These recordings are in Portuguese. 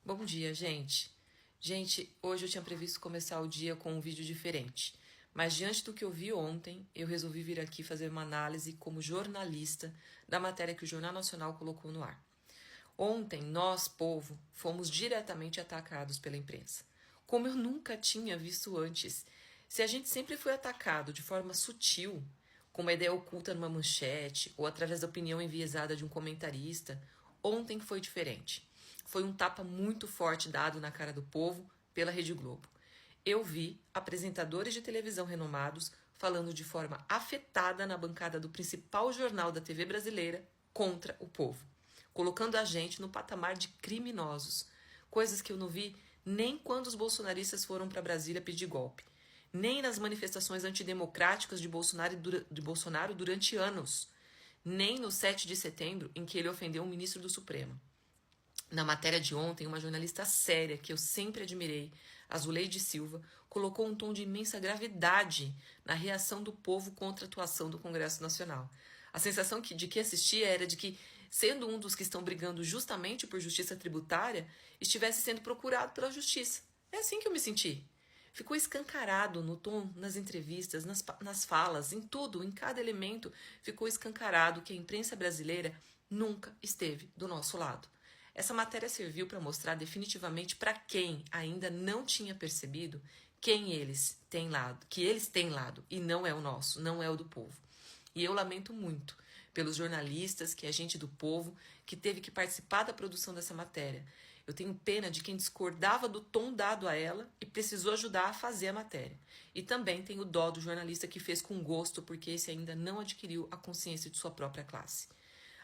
Bom dia, gente. Gente, hoje eu tinha previsto começar o dia com um vídeo diferente, mas diante do que eu vi ontem, eu resolvi vir aqui fazer uma análise como jornalista da matéria que o Jornal Nacional colocou no ar. Ontem, nós, povo, fomos diretamente atacados pela imprensa, como eu nunca tinha visto antes. Se a gente sempre foi atacado de forma sutil, com uma ideia oculta numa manchete ou através da opinião enviesada de um comentarista, ontem foi diferente. Foi um tapa muito forte dado na cara do povo pela Rede Globo. Eu vi apresentadores de televisão renomados falando de forma afetada na bancada do principal jornal da TV brasileira contra o povo, colocando a gente no patamar de criminosos, coisas que eu não vi nem quando os bolsonaristas foram para Brasília pedir golpe, nem nas manifestações antidemocráticas de Bolsonaro durante anos, nem no 7 de setembro, em que ele ofendeu um ministro do Supremo. Na matéria de ontem, uma jornalista séria, que eu sempre admirei, Azuleide Silva, colocou um tom de imensa gravidade na reação do povo contra a atuação do Congresso Nacional. A sensação de que assistia era de que, sendo um dos que estão brigando justamente por justiça tributária, estivesse sendo procurado pela justiça. É assim que eu me senti. Ficou escancarado no tom, nas entrevistas, nas falas, em tudo, em cada elemento, ficou escancarado que a imprensa brasileira nunca esteve do nosso lado. Essa matéria serviu para mostrar definitivamente para quem ainda não tinha percebido que eles têm lado e não é o nosso, não é o do povo. E eu lamento muito pelos jornalistas, que é gente do povo, que teve que participar da produção dessa matéria. Eu tenho pena de quem discordava do tom dado a ela e precisou ajudar a fazer a matéria. E também tenho dó do jornalista que fez com gosto, porque esse ainda não adquiriu a consciência de sua própria classe.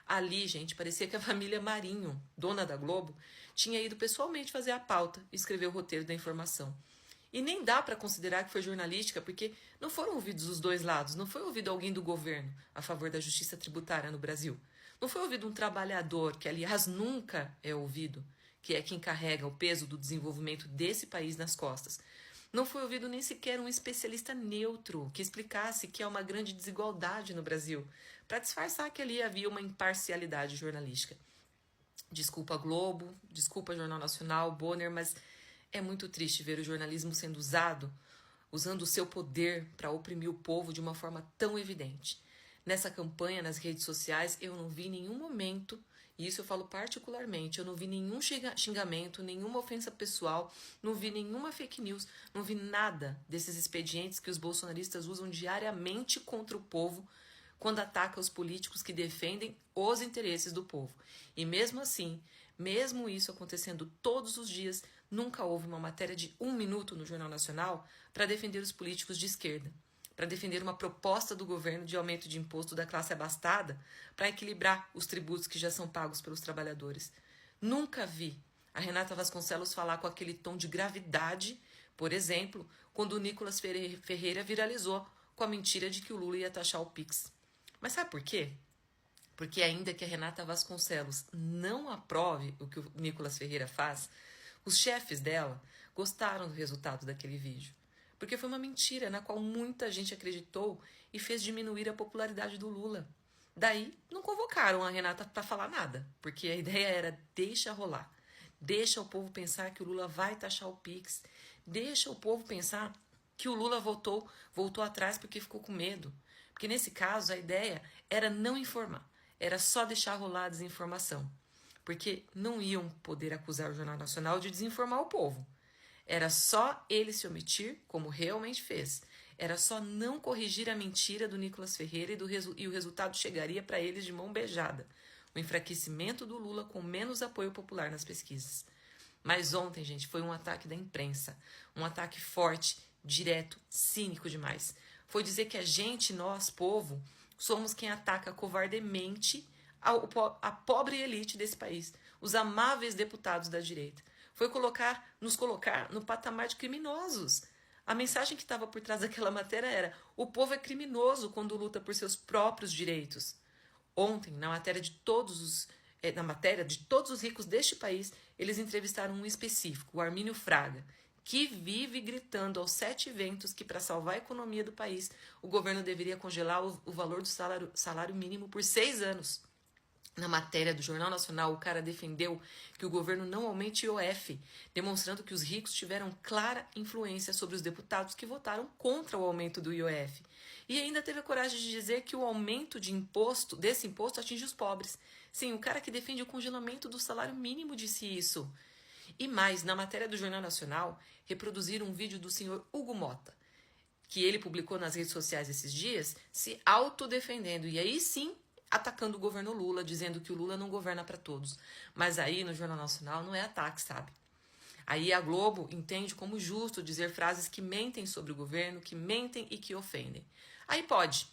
Ali, gente, parecia que a família Marinho, dona da Globo, tinha ido pessoalmente fazer a pauta e escrever o roteiro da informação. E nem dá para considerar que foi jornalística, porque não foram ouvidos os dois lados, não foi ouvido alguém do governo a favor da justiça tributária no Brasil. Não foi ouvido um trabalhador, que aliás nunca é ouvido, que é quem carrega o peso do desenvolvimento desse país nas costas. Não foi ouvido nem sequer um especialista neutro que explicasse que há uma grande desigualdade no Brasil, para disfarçar que ali havia uma imparcialidade jornalística. Desculpa Globo, desculpa Jornal Nacional, Bonner, mas é muito triste ver o jornalismo sendo usando o seu poder para oprimir o povo de uma forma tão evidente. Nessa campanha, nas redes sociais, eu não vi em nenhum momento, e isso eu falo particularmente, eu não vi nenhum xingamento, nenhuma ofensa pessoal, não vi nenhuma fake news, não vi nada desses expedientes que os bolsonaristas usam diariamente contra o povo quando ataca os políticos que defendem os interesses do povo. E mesmo assim, mesmo isso acontecendo todos os dias, nunca houve uma matéria de 1 minuto no Jornal Nacional para defender os políticos de esquerda, para defender uma proposta do governo de aumento de imposto da classe abastada para equilibrar os tributos que já são pagos pelos trabalhadores. Nunca vi a Renata Vasconcelos falar com aquele tom de gravidade, por exemplo, quando o Nicolas Ferreira viralizou com a mentira de que o Lula ia taxar o Pix. Mas sabe por quê? Porque ainda que a Renata Vasconcelos não aprove o que o Nicolas Ferreira faz, os chefes dela gostaram do resultado daquele vídeo. Porque foi uma mentira na qual muita gente acreditou e fez diminuir a popularidade do Lula. Daí, não convocaram a Renata para falar nada, porque a ideia era deixa rolar. Deixa o povo pensar que o Lula vai taxar o Pix. Deixa o povo pensar que o Lula voltou atrás porque ficou com medo. Porque nesse caso a ideia era não informar, era só deixar rolar a desinformação. Porque não iam poder acusar o Jornal Nacional de desinformar o povo. Era só ele se omitir, como realmente fez. Era só não corrigir a mentira do Nicolas Ferreira e o resultado chegaria para eles de mão beijada. O enfraquecimento do Lula com menos apoio popular nas pesquisas. Mas ontem, gente, foi um ataque da imprensa. Um ataque forte, direto, cínico demais. Foi dizer que a gente, nós, povo, somos quem ataca covardemente a pobre elite desse país. Os amáveis deputados da direita. Foi nos colocar no patamar de criminosos. A mensagem que estava por trás daquela matéria era: o povo é criminoso quando luta por seus próprios direitos. Ontem, na matéria de todos os ricos deste país, eles entrevistaram um específico, o Armínio Fraga, que vive gritando aos 7 ventos que, para salvar a economia do país, o governo deveria congelar o valor do salário mínimo por 6 anos. Na matéria do Jornal Nacional, o cara defendeu que o governo não aumente o IOF, demonstrando que os ricos tiveram clara influência sobre os deputados que votaram contra o aumento do IOF. E ainda teve a coragem de dizer que o aumento desse imposto atinge os pobres. Sim, o cara que defende o congelamento do salário mínimo disse isso. E mais, na matéria do Jornal Nacional, reproduziram um vídeo do senhor Hugo Mota, que ele publicou nas redes sociais esses dias, se autodefendendo. E aí sim, atacando o governo Lula, dizendo que o Lula não governa para todos. Mas aí no Jornal Nacional não é ataque, sabe? Aí a Globo entende como justo dizer frases que mentem sobre o governo, que mentem e que ofendem. Aí pode.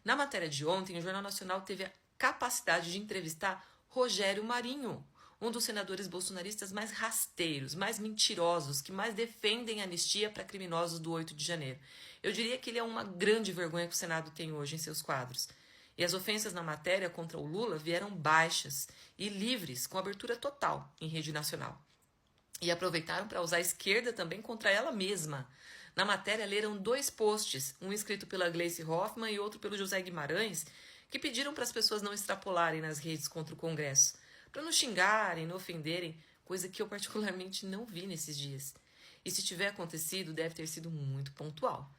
Na matéria de ontem, o Jornal Nacional teve a capacidade de entrevistar Rogério Marinho, um dos senadores bolsonaristas mais rasteiros, mais mentirosos, que mais defendem a anistia para criminosos do 8 de janeiro. Eu diria que ele é uma grande vergonha que o Senado tem hoje em seus quadros. E as ofensas na matéria contra o Lula vieram baixas e livres, com abertura total em rede nacional. E aproveitaram para usar a esquerda também contra ela mesma. Na matéria leram 2 posts, um escrito pela Gleice Hoffmann e outro pelo José Guimarães, que pediram para as pessoas não extrapolarem nas redes contra o Congresso, para não xingarem, não ofenderem, coisa que eu particularmente não vi nesses dias. E se tiver acontecido, deve ter sido muito pontual.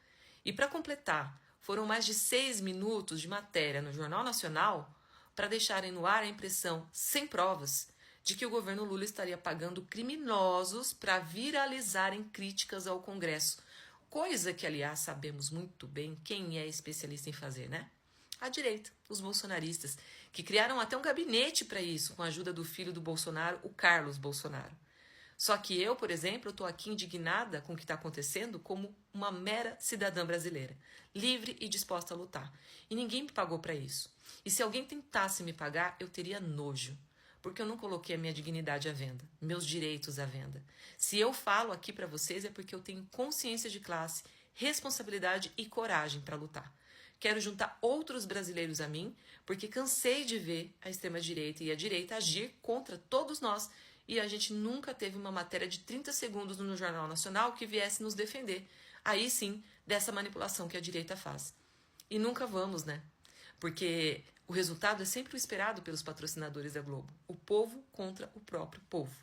E para completar, foram mais de 6 minutos de matéria no Jornal Nacional para deixarem no ar a impressão, sem provas, de que o governo Lula estaria pagando criminosos para viralizarem críticas ao Congresso. Coisa que, aliás, sabemos muito bem quem é especialista em fazer, né? A direita, os bolsonaristas, que criaram até um gabinete para isso, com a ajuda do filho do Bolsonaro, o Carlos Bolsonaro. Só que eu, por exemplo, estou aqui indignada com o que está acontecendo como uma mera cidadã brasileira, livre e disposta a lutar. E ninguém me pagou para isso. E se alguém tentasse me pagar, eu teria nojo. Porque eu não coloquei a minha dignidade à venda, meus direitos à venda. Se eu falo aqui para vocês é porque eu tenho consciência de classe, responsabilidade e coragem para lutar. Quero juntar outros brasileiros a mim, porque cansei de ver a extrema-direita e a direita agir contra todos nós. E a gente nunca teve uma matéria de 30 segundos no Jornal Nacional que viesse nos defender. Aí sim, dessa manipulação que a direita faz. E nunca vamos, né? Porque o resultado é sempre o esperado pelos patrocinadores da Globo. O povo contra o próprio povo.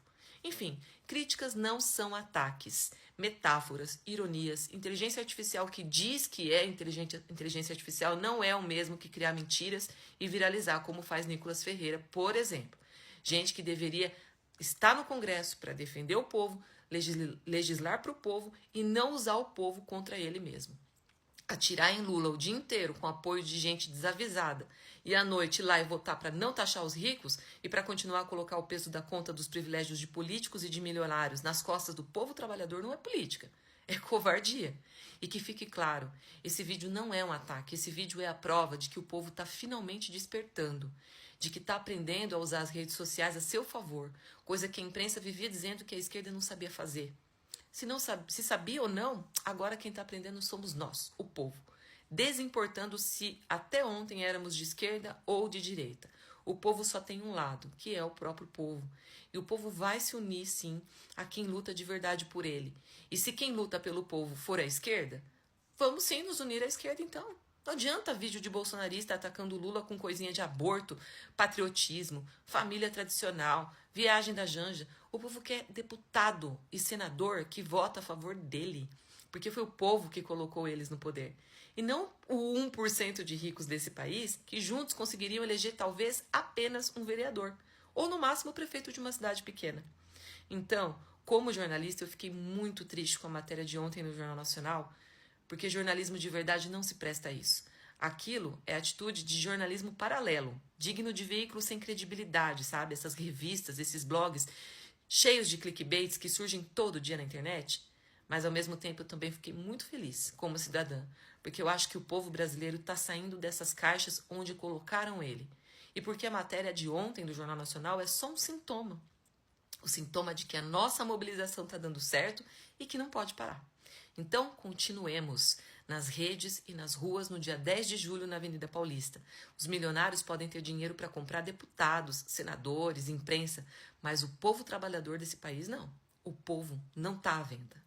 Enfim, críticas não são ataques. Metáforas, ironias, inteligência artificial que diz que é inteligência artificial não é o mesmo que criar mentiras e viralizar, como faz Nicolas Ferreira, por exemplo. Gente que deveria estar no Congresso para defender o povo, legislar para o povo e não usar o povo contra ele mesmo. Atirar em Lula o dia inteiro com apoio de gente desavisada e à noite ir lá e votar para não taxar os ricos e para continuar a colocar o peso da conta dos privilégios de políticos e de milionários nas costas do povo trabalhador não é política, é covardia. E que fique claro, esse vídeo não é um ataque, esse vídeo é a prova de que o povo está finalmente despertando, de que está aprendendo a usar as redes sociais a seu favor, coisa que a imprensa vivia dizendo que a esquerda não sabia fazer. Se sabia ou não, agora quem está aprendendo somos nós, o povo. Desimportando se até ontem éramos de esquerda ou de direita. O povo só tem um lado, que é o próprio povo. E o povo vai se unir, sim, a quem luta de verdade por ele. E se quem luta pelo povo for a esquerda, vamos sim nos unir à esquerda então. Não adianta vídeo de bolsonarista atacando Lula com coisinha de aborto, patriotismo, família tradicional, viagem da Janja. O povo quer deputado e senador que vota a favor dele, porque foi o povo que colocou eles no poder. E não o 1% de ricos desse país que juntos conseguiriam eleger talvez apenas um vereador, ou no máximo o prefeito de uma cidade pequena. Então, como jornalista, eu fiquei muito triste com a matéria de ontem no Jornal Nacional, porque jornalismo de verdade não se presta a isso. Aquilo é atitude de jornalismo paralelo, digno de veículo sem credibilidade, sabe? Essas revistas, esses blogs cheios de clickbaits que surgem todo dia na internet. Mas, ao mesmo tempo, eu também fiquei muito feliz como cidadã, porque eu acho que o povo brasileiro está saindo dessas caixas onde colocaram ele. E porque a matéria de ontem do Jornal Nacional é só um sintoma. O sintoma de que a nossa mobilização está dando certo e que não pode parar. Então, continuemos nas redes e nas ruas no dia 10 de julho na Avenida Paulista. Os milionários podem ter dinheiro para comprar deputados, senadores, imprensa, mas o povo trabalhador desse país não. O povo não está à venda.